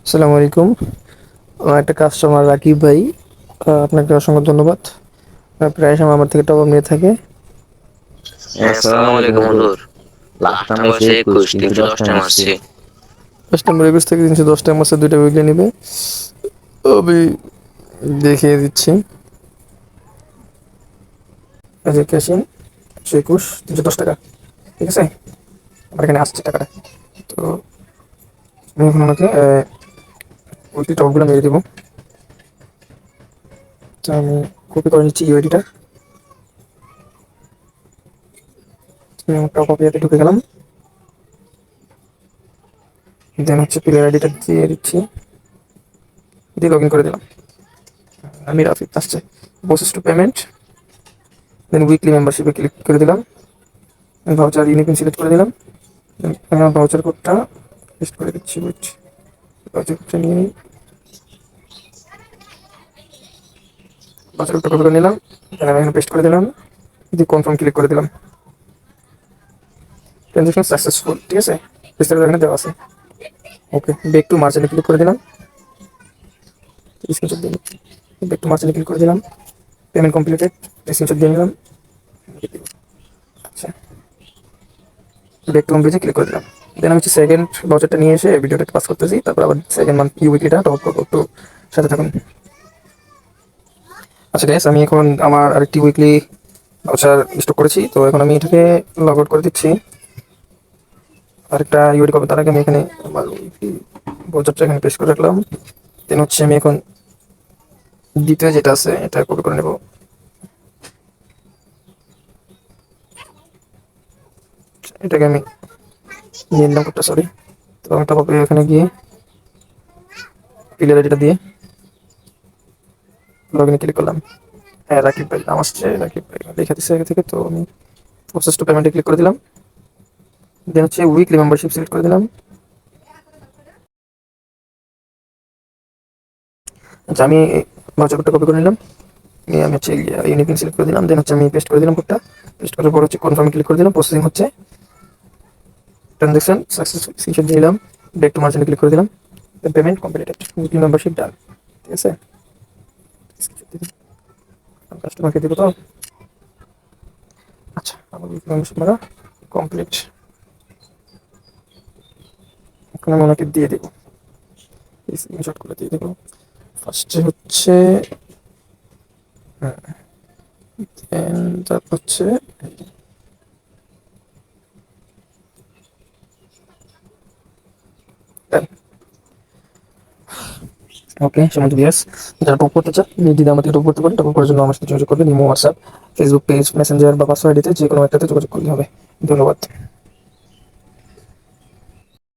আসসালামু আলাইকুম। একটা কাস্টমার রাকিব ভাই, আপনাকে অসংখ্য ধন্যবাদ। প্রায় সময় আমার থেকে টপ আপ নিয়ে থাকে। আসসালামু আলাইকুম হুজুর। লাস্ট টাইম এসে 21 310 টাইম আসছে। কাস্টমার 21 থেকে 310 টাইম আছে, 2টা উইকলি নেবে। আমি দেখিয়ে দিচ্ছি। এই যে ক্যাশিং 121 310 টাকা, ঠিক আছে? আমার এখানে আসছে টাকাটা। তো আমি এখন ওনাকে উইকলি টপগুলো মেরে দেবো। তো আমি কপি করে নিচ্ছি ইউআইডিটা। টপ আপ ঢুকে গেলাম। দেন হচ্ছে প্লেয়ার আইডিটা দিয়ে দিচ্ছি, দিয়ে লগ ইন করে দিলাম। আমি রাফিক আসছে। Process to payment, then weekly মেম্বারশিপে ক্লিক করে দিলাম। ভাউচার ইউনিপিন সিলেক্ট করে দিলাম। ভাউচার কোডটা পেস্ট করে দিচ্ছি। ওয়েট, ভাউচার কোডটা নিয়ে নিই। ভাউচার কোডটা কপি করে নিলাম, দেন আমি এখানে পেস্ট করে দিলাম, দিয়ে কনফার্ম ক্লিক করে দিলাম। ট্রানজাকশন সাকসেসফুল, ঠিক আছে? বিস্তারিত এখানে দেওয়া আছে। ওকে, ব্যাক টু মার্চেন্টে ক্লিক করে দিলাম। স্ক্রিনশট দিয়ে নিচ্ছি। ব্যাক টু মার্চেন্টে ক্লিক করে দিলাম। পেমেন্ট কমপ্লিটেড, স্ক্রিনশট দিয়ে নিলাম। আচ্ছা, ব্যাক টু হোম পেজে ক্লিক করে দিলাম। দেন আমি হচ্ছে সেকেন্ড ভাউচারটা নিয়ে এসে ভিডিওটা পাস করতেছি, তারপর আবার সেকেন্ড মান্থ উইকলিটা টপ করবো। একটু সাথে থাকুন। আচ্ছা গাইস, আমি এখন আমার আরেকটি উইকলি ভাউচার স্টক করেছি, তো এখন আমি এটাকে লগ আউট করে দিচ্ছি। আরেকটা ইউআইডি করবো, তার আগে আমি এখানে আমার উইকলি ভাউচারটা এখানে পেস্ট করে রাখলাম। দেন হচ্ছে আমি এখন দ্বিতীয় যেটা আছে এটা কপি করে নেব। এটাকে আমি নিয়ে নিলাম কোডটা, সরি। তো আমি টপ আপে এখানে গিয়ে প্লেয়ার আইডিটা দিয়ে লগ ইনে ক্লিক করলাম। হ্যাঁ, রাকিব ভাই নাম আসছে, রাকিব ভাই লেখা দিচ্ছে আগে থেকে। তো আমি প্রসেস টু পেমেন্টে ক্লিক করে দিলাম। দেন হচ্ছে উইকলি মেম্বারশিপ সিলেক্ট করে দিলাম। আচ্ছা, আমি ভাউচার কোডটা কপি করে নিলাম, নিয়ে আমি হচ্ছে ইউনিপিন সিলেক্ট করে দিলাম। দেন হচ্ছে আমি পেস্ট করে দিলাম কোডটা। পেস্ট করার পর হচ্ছে কনফার্ম ক্লিক করে দিলাম। প্রসেসিং হচ্ছে। ট্রানজাকশন সাকসেসফুল, স্ক্রিনশট দিয়ে নিলাম। ব্যাক টু মার্চেন্টে ক্লিক করে দিলাম। দেন পেমেন্ট কমপ্লিটেড, উইকলি মেম্বারশিপ ডান, ঠিক আছে? কাস্টমারকে দিব তো। আচ্ছা, আমার উইকলি মেম্বারশিপ মারা কমপ্লিট। এখন আমি ওনাকে দিয়ে দেবো, স্ক্রিনশট করে দিয়ে দেবো। ফার্স্টে হচ্ছে দেন, তারপর হচ্ছে দেন। ওকে, সীমান্ত বিয়াস, যারা টপ করতে চান নির্দ্বিধা আমাদের টপ করতে পারেন। টপ করার জন্য আমার সাথে যোগাযোগ করবেন। Imo, WhatsApp, Facebook page, Messenger বা পাসওয়ার্ড দিতে যে কোনো একটাতে যোগাযোগ করলে হবে। ধন্যবাদ।